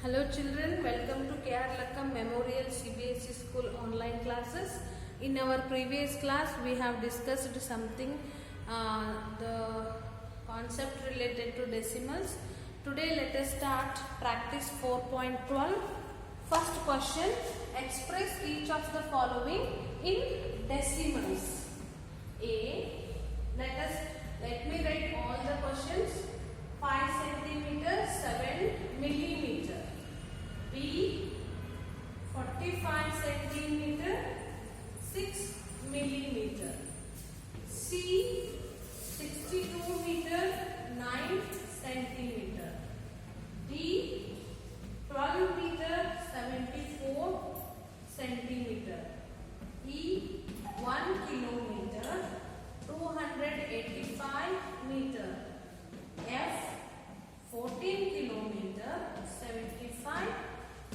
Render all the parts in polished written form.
Hello children, welcome to K.R. Lakkam Memorial CBSE School online classes. In our previous class we have discussed something, the concept related to decimals. Today let us start practice 4.12. First question, express each of the following in decimals. Let me write all the questions. 5 centimeter, 7 millimeter. B, 45 centimeter, 6 millimeter. C, 62 meter, 9 centimeter. D, 12 meter, 74 centimeter. E, 1 kilometer, 285 meter. F, 14 kilometer, 75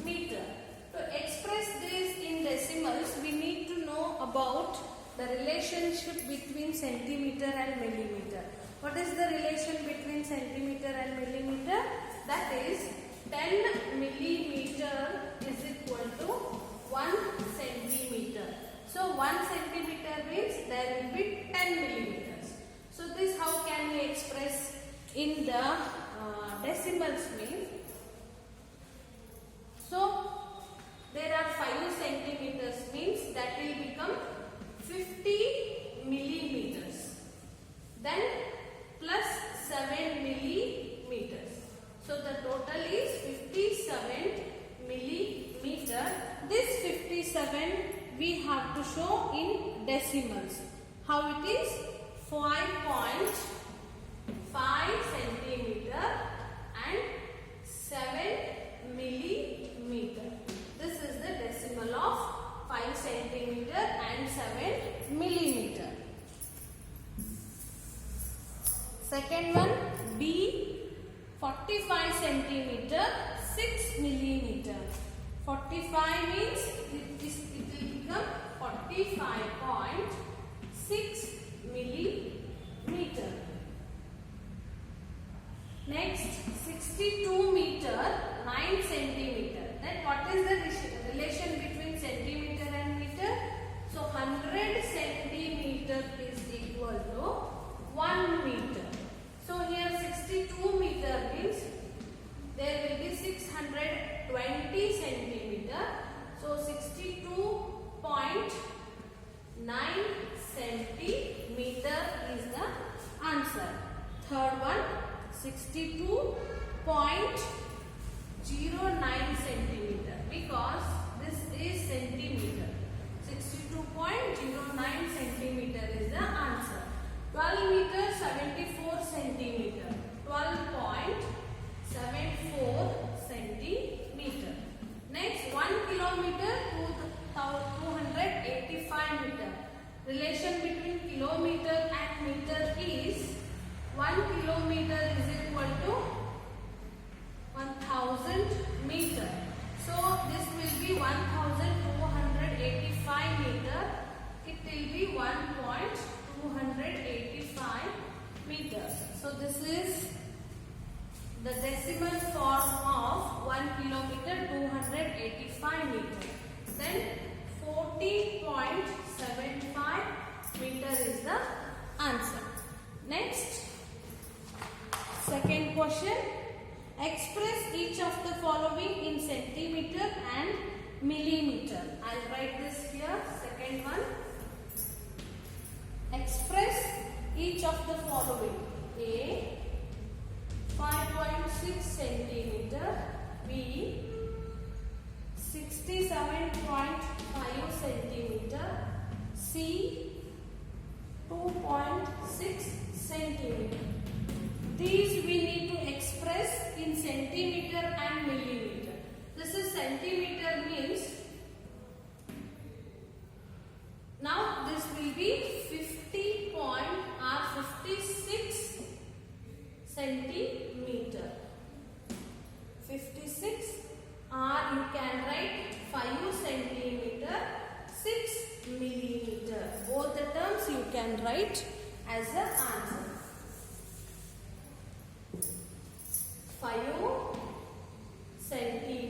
meter. To express this in decimals, we need to know about the relationship between centimeter and millimeter. What is the relation between centimeter and millimeter? That is 10 millimeter is equal to 1 centimeter. So 1 centimeter means there will be 10 millimeters. So this how can we express in the decimals means? So there are 5 centimeters means that will become 50 millimeters. Then plus 7 millimeters. So the total is 57 millimeter. This 57 we have to show in decimals. How it is? 5.5 centimeter and 7 millimeter. This is the decimal of 5 centimeter and 7 millimeter. Second one, B, 45 centimeter, 6 millimeter. 45 means it will become 45.6 millimeter. Next, 62 meter, 9 centimeter. Then what is the relation between centimeter and meter? So 100 centimeter is equal to 1 meter. So here 62 meter means there will be 620 centimeter. So 62.9 centimeter is the answer. Third one, 62.09 centimeter, because this is centimeter. 62.09 centimeter is the answer. 12 meter, 74 centimeter. 12.74 centimeter. Next, 1 kilometer, 285 meter. Relation between kilometer and meter is 1 kilometer is equal to 1000 meter. So this will be 1285 meter. It will be 1.285 meters. So this is the decimal form of 1 kilometer 285 meter. Then 40.75 meter is the answer. Next, second question, express each of the following in centimeter and millimeter. I'll write this here. Second one, express each of the following. A, 5.6 centimeter. B, 67.5 centimeter. C, 2.6 centimeter. These we need to express in centimeter and millimeter. This is centimeter means, now this will be 56 centimeter. 56 or you can write 5 centimeter, 6 millimeter. Both the terms you can write as the answer. 5 centimeter.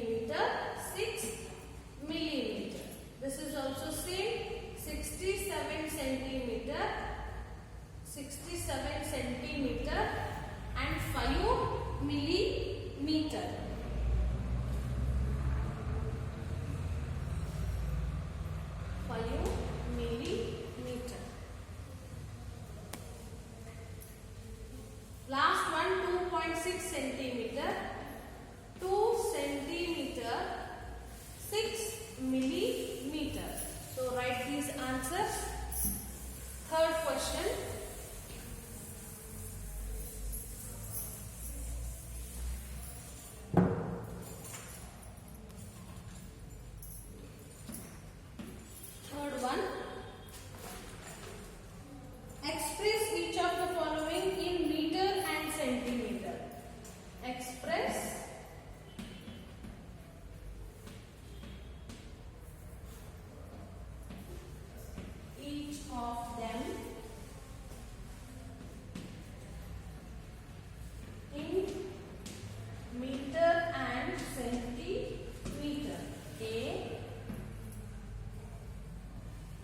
centimeter. A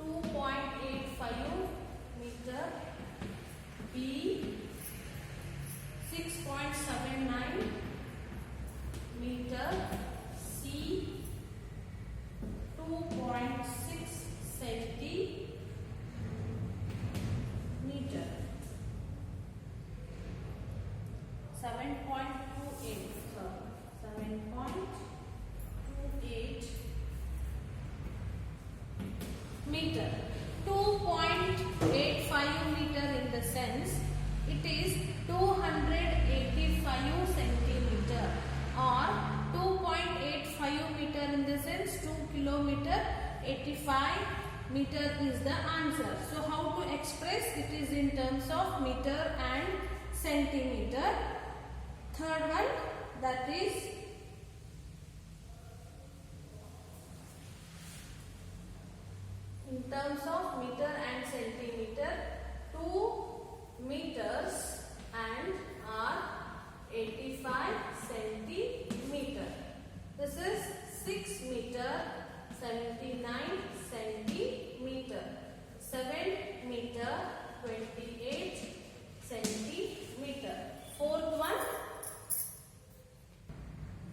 2.85 meter. B 6.79 meter. C 2.6 centimeter. 7.28, 7.28 meter. 2.85 meter in the sense it is 285 centimeter, or 2.85 meter in the sense 2 kilometer 85 meter is the answer. So how to express? It is in terms of meter and centimeter. Third one, that is in terms of meter and centimeter. 2 meters and are 85 centimeter. This is 6 meter 79 centimeter. 7 meter 28 centimeter. Fourth one.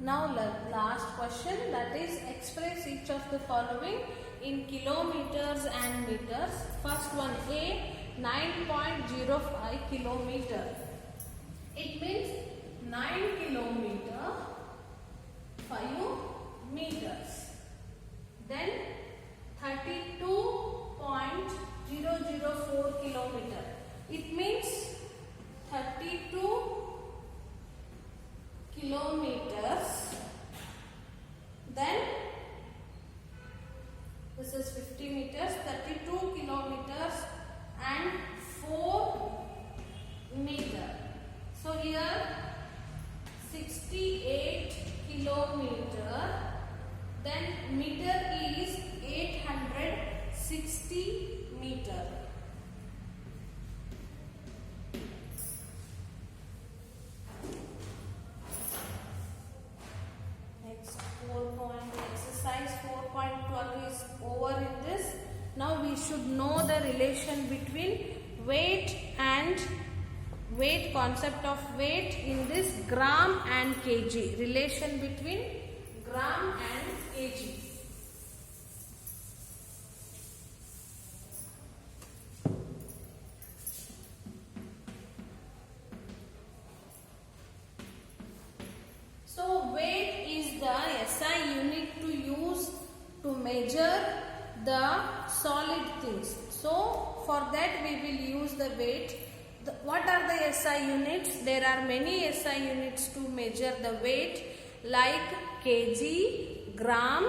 Now last question, that is express each of the following in kilometers and meters. First one, A 9.05 kilometer. It means 9 kilometer 5 meters. Then 32.004 kilometer. It means 32 kilometers. Then this is 50 meters. 32 kilometers and 4 meter. So here 68 kilometer. Then meter is 860 meter. Next 4 point exercise 4.12 is over in this. Now we should know the relation between weight and weight, concept of weight in this gram and kg. Relation between gram and kg. So weight is the SI unit to use to measure the solid things. So for that we will use the weight. What are the SI units? There are many SI units to measure the weight, like kg, gram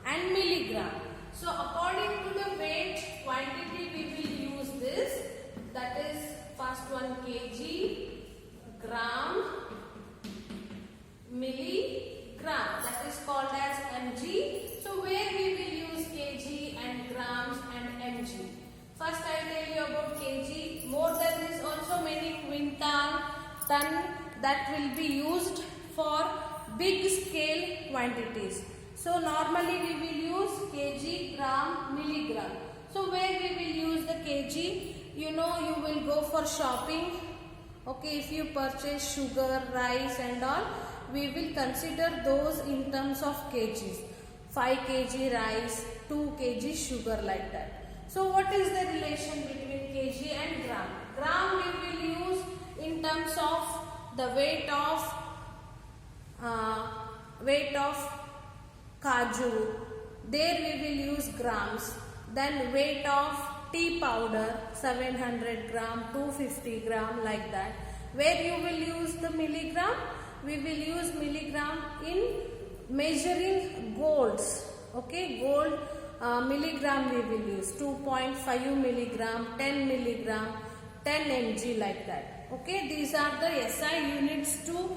and milligram. So according to the weight quantity we will use this. That is first one kg, gram, milligram. That is called as mg. So where we will use kg and grams and mg. First I will tell you about kg. More than this also many quintal, ton that will be used for big scale quantities. So normally we will use kg, gram, milligram. So where we will use the kg? You know, you will go for shopping. Okay, if you purchase sugar, rice and all, we will consider those in terms of kgs. 5 kg rice, 2 kg sugar, like that. So what is the relation between kg and gram? Gram we will use in terms of the weight of kaju. There we will use grams. Then weight of tea powder, 700 gram, 250 gram, like that. Where you will use the milligram? We will use milligram in measuring golds. Okay, gold milligram we will use 2.5 milligram, 10 milligram, 10 mg, like that. Okay, these are the SI units to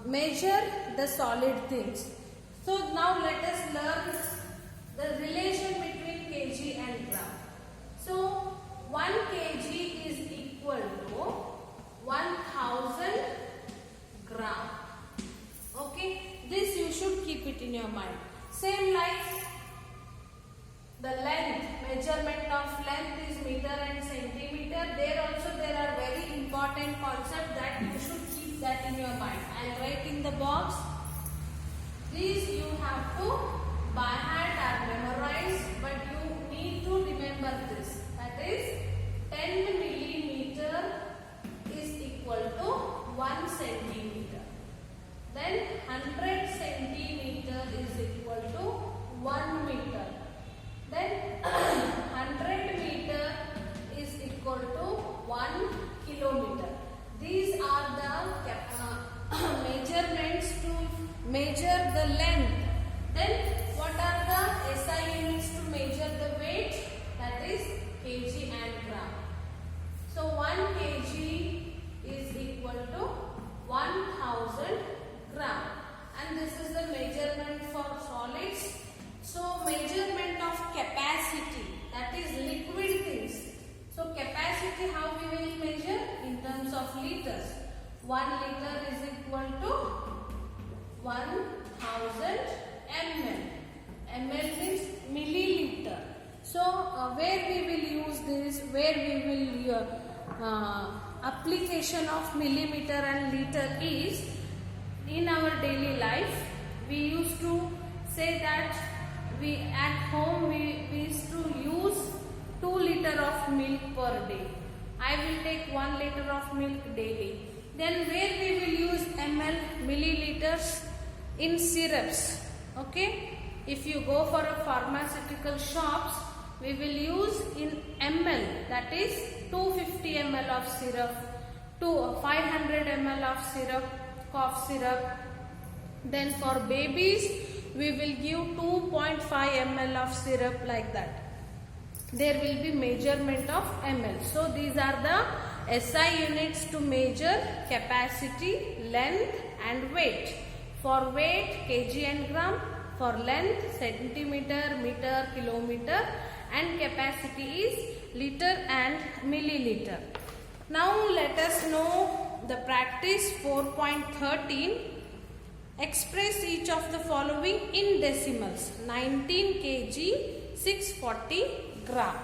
measure the solid things. So now let us learn the relation between kg and gram. So 1 kg is equal to 1000 gram. Okay. it in your mind. Same like the length, measurement of length is meter and centimeter. There also there are very important concepts that you should keep that in your mind. I'll write in the box. These you have to by hand or memorize, but you need to remember this. That is 10 millimeter is equal to 1 centimeter. Then 100 centimeter is equal to 1 meter. Then 100 meter is equal to 1 kilometer. These are the measurements to measure the length. Then what are the SI units to measure the weight? That is kg and gram. So 1 kg is equal to 1000 gram. And this is the measurement for solids. So measurement of capacity, that is liquid things. So capacity how we will measure? In terms of liters. 1 liter is equal to 1000 ml. ml means milliliter. So where we will use this, where we will application of millimeter and liter is in our daily life. We used to say that we at home we used to use 2 liter of milk per day. I will take 1 liter of milk daily. Then where we will use ml, milliliters? In syrups. Okay, if you go for a pharmaceutical shops, we will use in ml, that is 250 ml of syrup, to 500 ml of syrup, cough syrup. Then for babies we will give 2.5 ml of syrup, like that. There will be measurement of ml. So these are the SI units to measure capacity, length and weight. For weight, kg and gram. For length, centimeter, meter, kilometer. And capacity is liter and milliliter. Now let us know the practice 4.13. Express each of the following in decimals. 19 kg, 640 gram.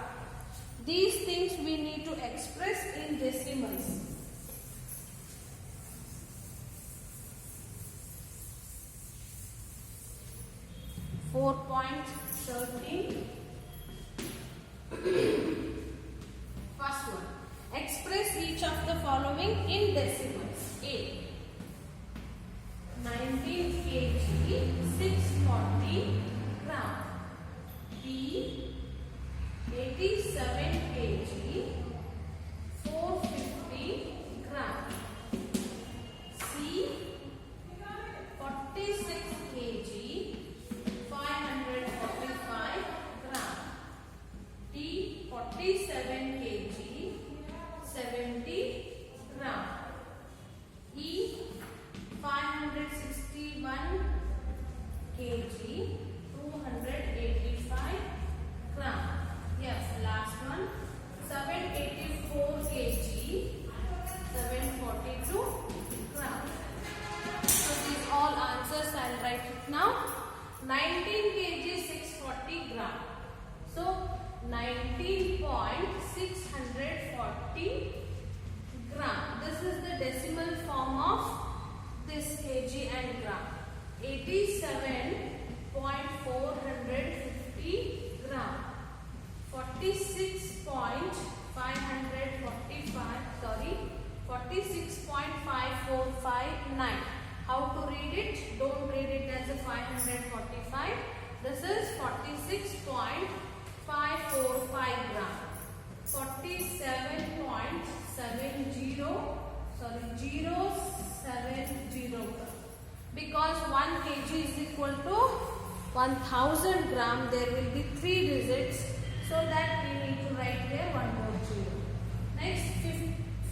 These things we need to express in decimals. First one. Express each of the following in decimals. A. 19 kg, 640 gram. B. 87 kg, 450 gram. C. 46 kg, 545 gram. D. 47 kg, 70 gram. E. 561 kg, 285 gram. Yes, last one. 784 kg, 742 gram. So these all answers I'll write it now. 19 kg, 640 gram. So 19.640 gram. This is the decimal form of this kg and gram. 87.450 gram. 46.545. How to read it? Don't read it as a 545. This is 46.545 gram. 070 because 1 kg is equal to 1000 gram. There will be 3 digits, so that we need to write here one more 0. Next,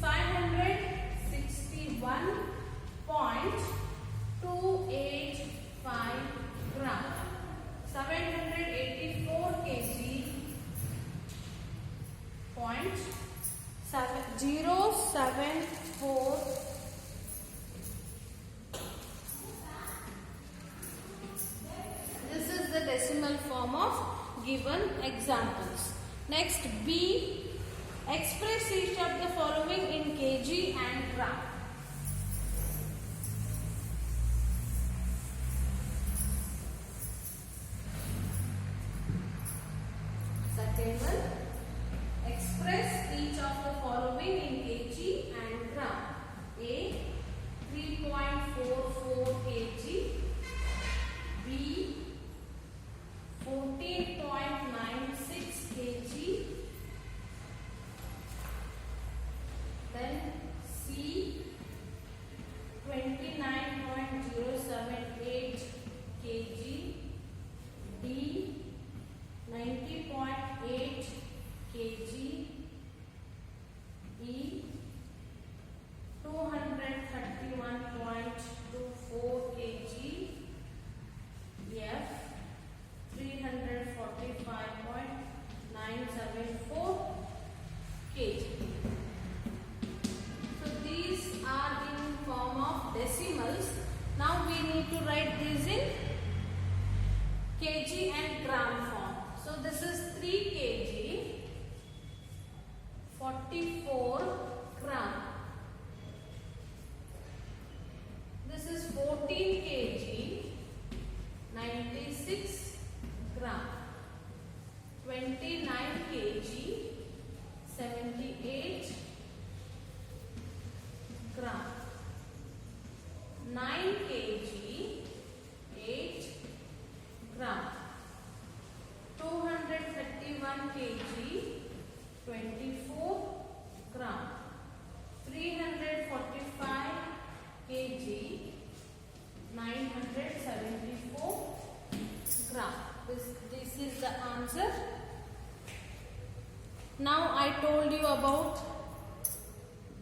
561.285 gram. 784 kg. 0.074 0.074 decimal form of given examples. Next, B. Express each of the following in kg and gram. Second one, express each of the following in kg and gram. A. 3.44 kg. B. 14.96 kg. Then C. 29.078 kg. D. 90.8 kg. E. 231.24 kg. F. 345.974 kg. So these are in form of decimals. Now we need to write these in kg and gram form. So this is 3 kg, 44 gram. This is 14 kg, 96 gram. 29 kg, 78 gram. 9 kg, 8 gram. 231 kg, 24 gram. 345 kg, 974 gram. This is the answer. Now I told you about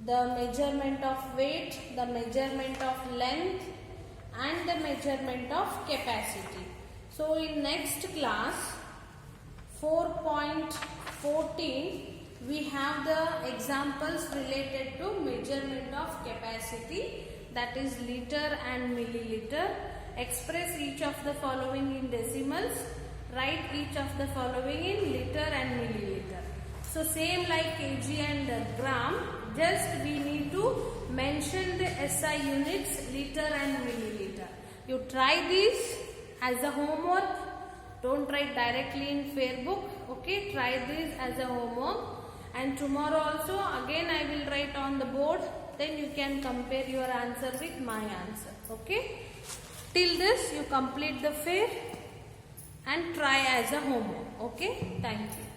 the measurement of weight, the measurement of length and the measurement of capacity. So in next class 4.14 we have the examples related to measurement of capacity, that is liter and milliliter. Express each of the following in decimals. Write each of the following in liter and milliliter. So same like kg and gram, just we need to mention the SI units liter and milliliter. You try this as a homework. Don't write directly in fair book. Okay, try this as a homework. And tomorrow also again I will write on the board. Then you can compare your answer with my answer. Okay. Till this you complete the fair and try as a homework. Okay. Thank you.